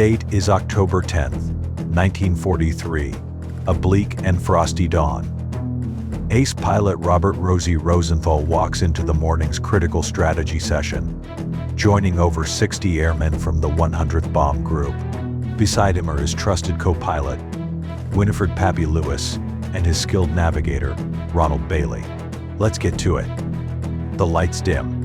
date is October 10th, 1943, a bleak and frosty dawn. Ace pilot Robert Rosie Rosenthal walks into the morning's critical strategy session, joining over 60 airmen from the 100th Bomb Group. Beside him are his trusted co-pilot, Winifred Pappy Lewis, and his skilled navigator, Ronald Bailey. Let's get to it. The lights dim.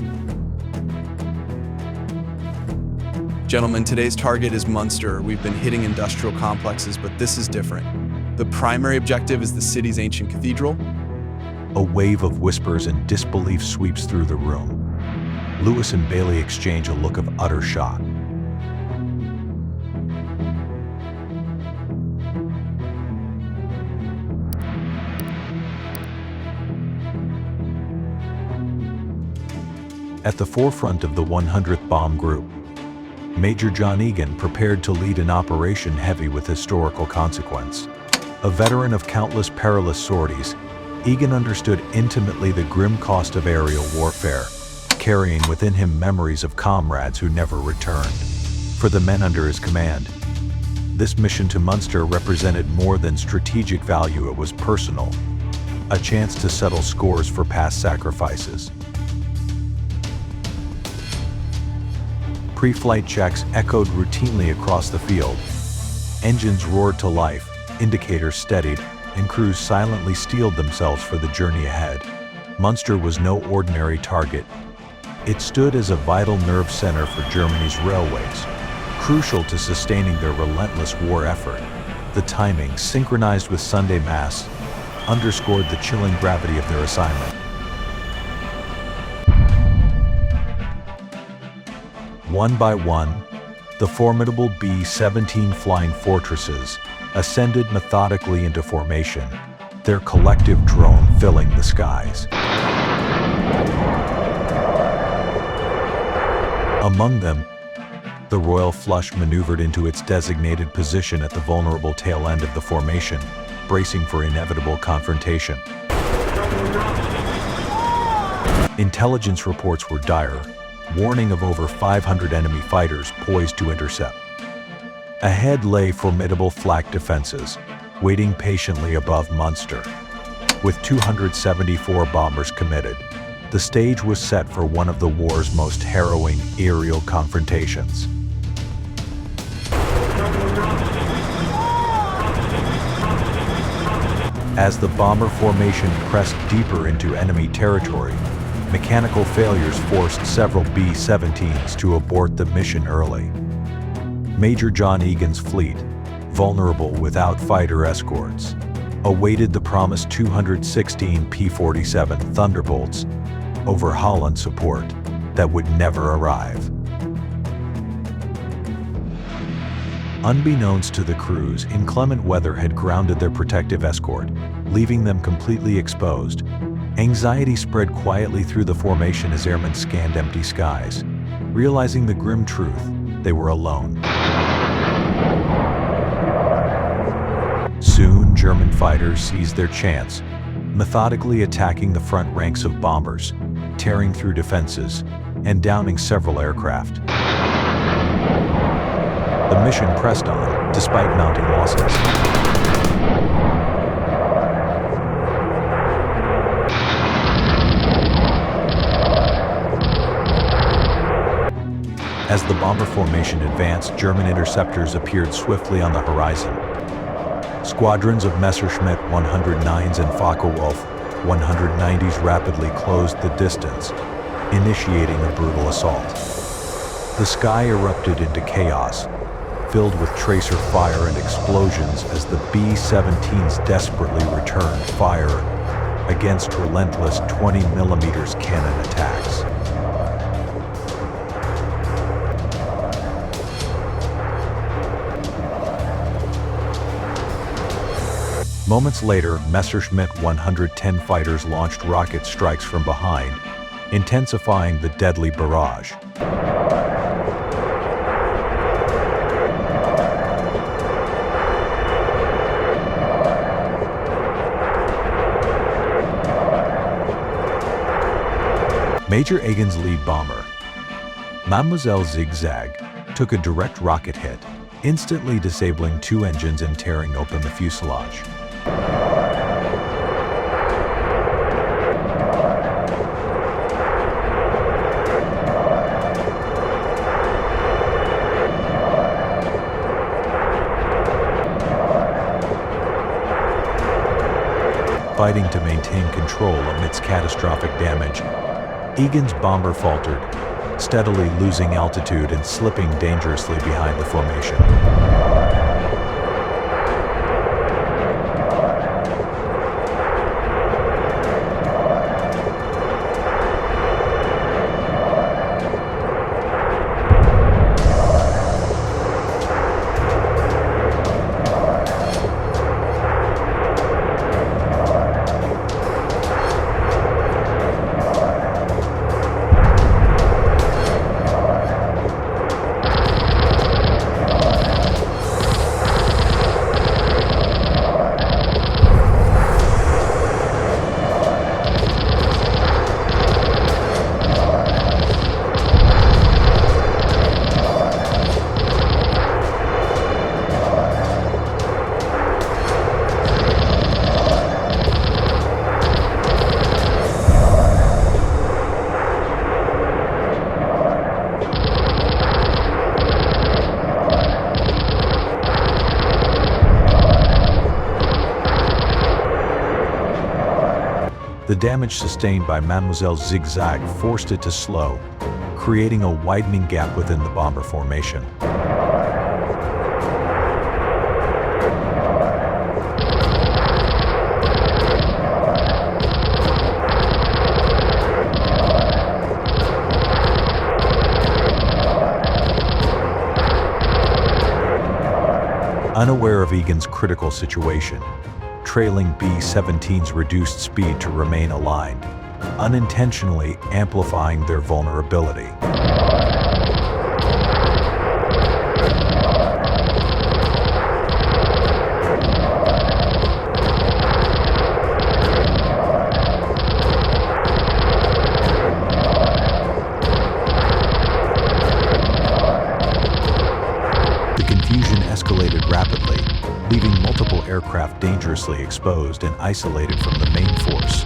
Gentlemen, today's target is Münster. We've been hitting industrial complexes, but this is different. The primary objective is the city's ancient cathedral. A wave of whispers and disbelief sweeps through the room. Lewis and Bailey exchange a look of utter shock. At the forefront of the 100th Bomb Group, Major John Egan prepared to lead an operation heavy with historical consequence. A veteran of countless perilous sorties, Egan understood intimately the grim cost of aerial warfare, carrying within him memories of comrades who never returned. For the men under his command, this mission to Münster represented more than strategic value. It was personal, a chance to settle scores for past sacrifices. Pre-flight checks echoed routinely across the field. Engines roared to life, indicators steadied, and crews silently steeled themselves for the journey ahead. Münster was no ordinary target. It stood as a vital nerve center for Germany's railways, crucial to sustaining their relentless war effort. The timing, synchronized with Sunday Mass, underscored the chilling gravity of their assignment. One by one, the formidable B-17 flying fortresses ascended methodically into formation, their collective drone filling the skies. Among them, the Royal Flush maneuvered into its designated position at the vulnerable tail end of the formation, bracing for inevitable confrontation. Intelligence reports were dire, warning of over 500 enemy fighters poised to intercept. Ahead lay formidable flak defenses, waiting patiently above Münster. With 274 bombers committed, the stage was set for one of the war's most harrowing aerial confrontations. As the bomber formation pressed deeper into enemy territory, mechanical failures forced several B-17s to abort the mission early. Major John Egan's fleet, vulnerable without fighter escorts, awaited the promised 216 P-47 Thunderbolts over Holland support that would never arrive. Unbeknownst to the crews, inclement weather had grounded their protective escort, leaving them completely exposed. Anxiety spread quietly through the formation as airmen scanned empty skies. Realizing the grim truth, they were alone. Soon, German fighters seized their chance, methodically attacking the front ranks of bombers, tearing through defenses, and downing several aircraft. The mission pressed on, despite mounting losses. As the bomber formation advanced, German interceptors appeared swiftly on the horizon. Squadrons of Messerschmitt 109s and Focke-Wulf 190s rapidly closed the distance, initiating a brutal assault. The sky erupted into chaos, filled with tracer fire and explosions as the B-17s desperately returned fire against relentless 20mm cannon attacks. Moments later, Messerschmitt 110 fighters launched rocket strikes from behind, intensifying the deadly barrage. Major Egan's lead bomber, Mademoiselle Zigzag, took a direct rocket hit, instantly disabling 2 engines and tearing open the fuselage. Fighting to maintain control amidst catastrophic damage, Egan's bomber faltered, steadily losing altitude and slipping dangerously behind the formation. The damage sustained by Mademoiselle Zigzag forced it to slow, creating a widening gap within the bomber formation. Unaware of Egan's critical situation, trailing B-17s reduced speed to remain aligned, unintentionally amplifying their vulnerability. The confusion escalated rapidly, leaving multiple aircraft dangerously exposed and isolated from the main force.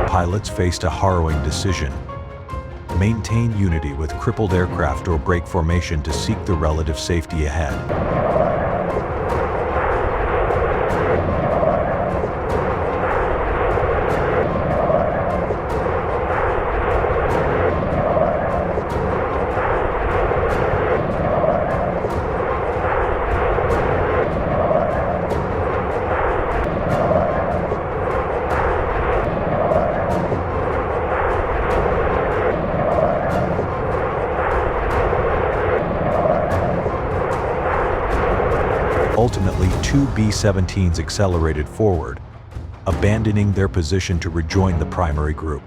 Pilots faced a harrowing decision: maintain unity with crippled aircraft or break formation to seek the relative safety ahead. Ultimately, 2 B-17s accelerated forward, abandoning their position to rejoin the primary group.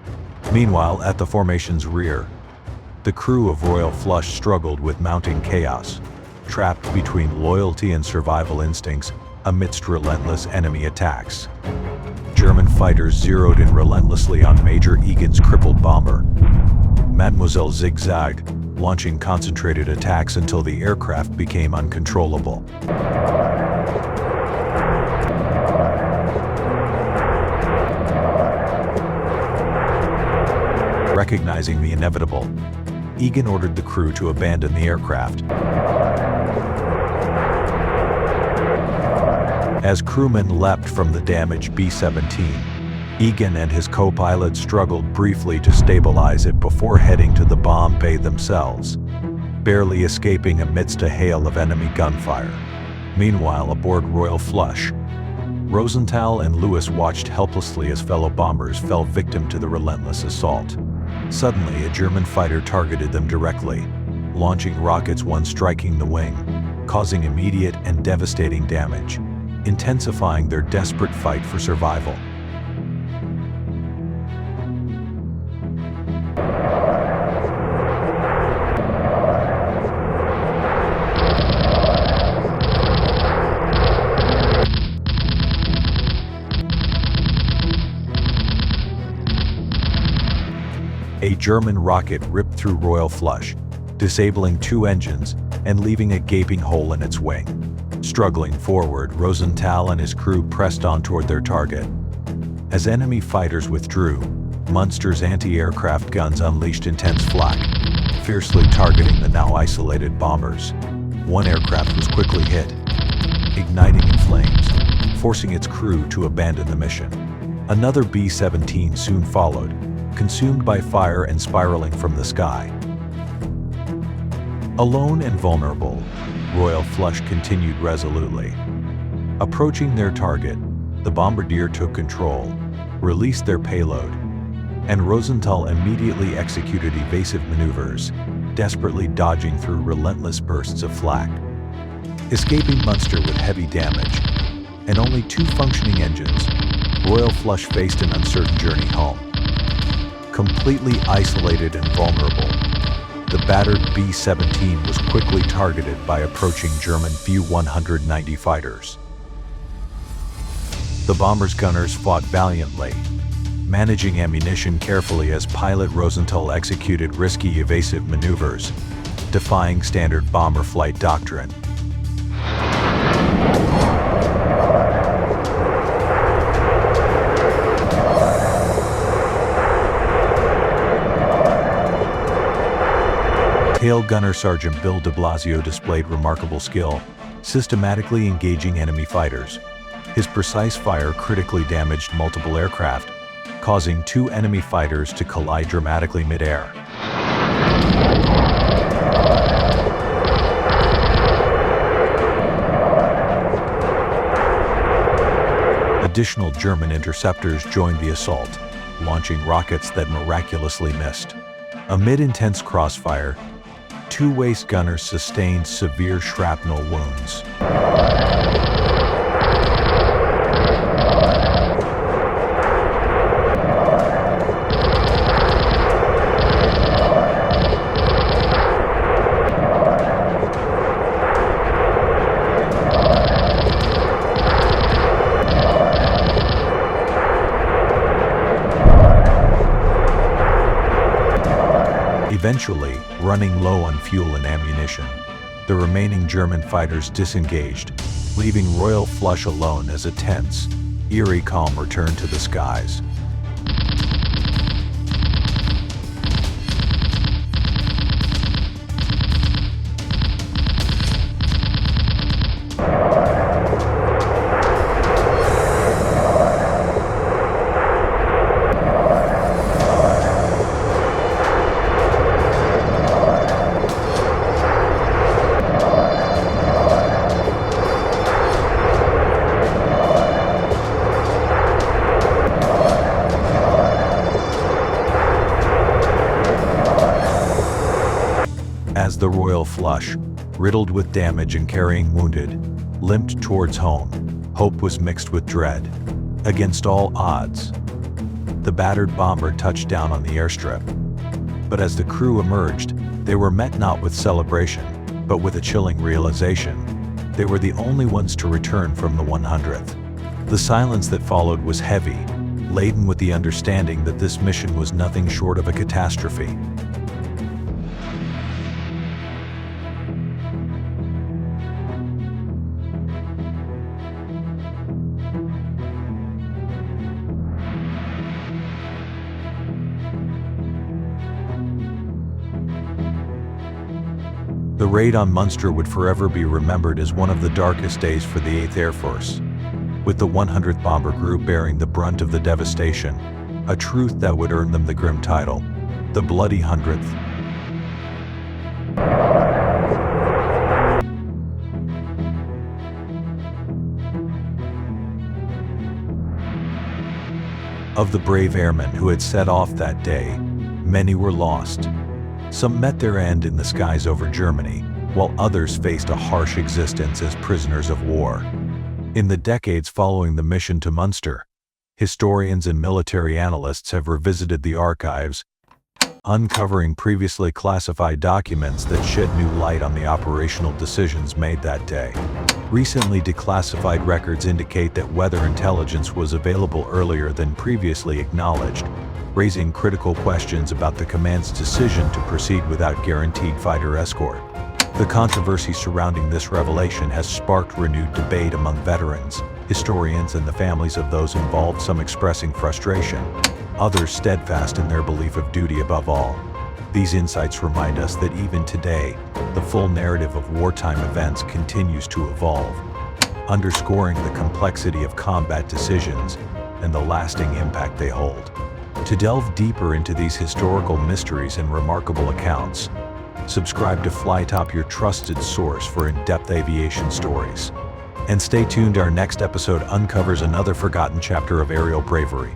Meanwhile, at the formation's rear, the crew of Royal Flush struggled with mounting chaos, trapped between loyalty and survival instincts amidst relentless enemy attacks. German fighters zeroed in relentlessly on Major Egan's crippled bomber, Mademoiselle Zigzag, launching concentrated attacks until the aircraft became uncontrollable. Recognizing the inevitable, Egan ordered the crew to abandon the aircraft. As crewmen leapt from the damaged B-17, Egan and his co-pilot struggled briefly to stabilize it before heading to the bomb bay themselves, barely escaping amidst a hail of enemy gunfire. Meanwhile, aboard Royal Flush, Rosenthal and Lewis watched helplessly as fellow bombers fell victim to the relentless assault. Suddenly, a German fighter targeted them directly, launching rockets, one striking the wing, causing immediate and devastating damage, intensifying their desperate fight for survival. German rocket ripped through Royal Flush, disabling 2 engines and leaving a gaping hole in its wing. Struggling forward, Rosenthal and his crew pressed on toward their target. As enemy fighters withdrew, Münster's anti-aircraft guns unleashed intense flak, fiercely targeting the now isolated bombers. One aircraft was quickly hit, igniting in flames, forcing its crew to abandon the mission. Another B-17 soon followed, consumed by fire and spiraling from the sky. Alone and vulnerable, Royal Flush continued resolutely. Approaching their target, the bombardier took control, released their payload, and Rosenthal immediately executed evasive maneuvers, desperately dodging through relentless bursts of flak. Escaping Münster with heavy damage and only 2 functioning engines, Royal Flush faced an uncertain journey home. Completely isolated and vulnerable, the battered B-17 was quickly targeted by approaching German Fu-190 fighters. The bomber's gunners fought valiantly, managing ammunition carefully as pilot Rosenthal executed risky evasive maneuvers, defying standard bomber flight doctrine. Tail Gunner Sergeant Bill de Blasio displayed remarkable skill, systematically engaging enemy fighters. His precise fire critically damaged multiple aircraft, causing 2 enemy fighters to collide dramatically mid-air. Additional German interceptors joined the assault, launching rockets that miraculously missed. Amid intense crossfire, 2 waist gunners sustained severe shrapnel wounds. Eventually, running low on fuel and ammunition, the remaining German fighters disengaged, leaving Royal Flush alone as a tense, eerie calm returned to the skies. As the Royal Flush, riddled with damage and carrying wounded, limped towards home, hope was mixed with dread. Against all odds, the battered bomber touched down on the airstrip. But as the crew emerged, they were met not with celebration, but with a chilling realization. They were the only ones to return from the 100th. The silence that followed was heavy, laden with the understanding that this mission was nothing short of a catastrophe. The raid on Münster would forever be remembered as one of the darkest days for the 8th Air Force, with the 100th Bomber Group bearing the brunt of the devastation, a truth that would earn them the grim title, the Bloody Hundredth. Of the brave airmen who had set off that day, many were lost. Some met their end in the skies over Germany, while others faced a harsh existence as prisoners of war. In the decades following the mission to Münster, historians and military analysts have revisited the archives, uncovering previously classified documents that shed new light on the operational decisions made that day. Recently declassified records indicate that weather intelligence was available earlier than previously acknowledged, raising critical questions about the command's decision to proceed without guaranteed fighter escort. The controversy surrounding this revelation has sparked renewed debate among veterans, historians, and the families of those involved, some expressing frustration, others steadfast in their belief of duty above all. These insights remind us that even today, the full narrative of wartime events continues to evolve, underscoring the complexity of combat decisions and the lasting impact they hold. To delve deeper into these historical mysteries and remarkable accounts, subscribe to FLYTOP, your trusted source for in-depth aviation stories. And stay tuned, our next episode uncovers another forgotten chapter of aerial bravery.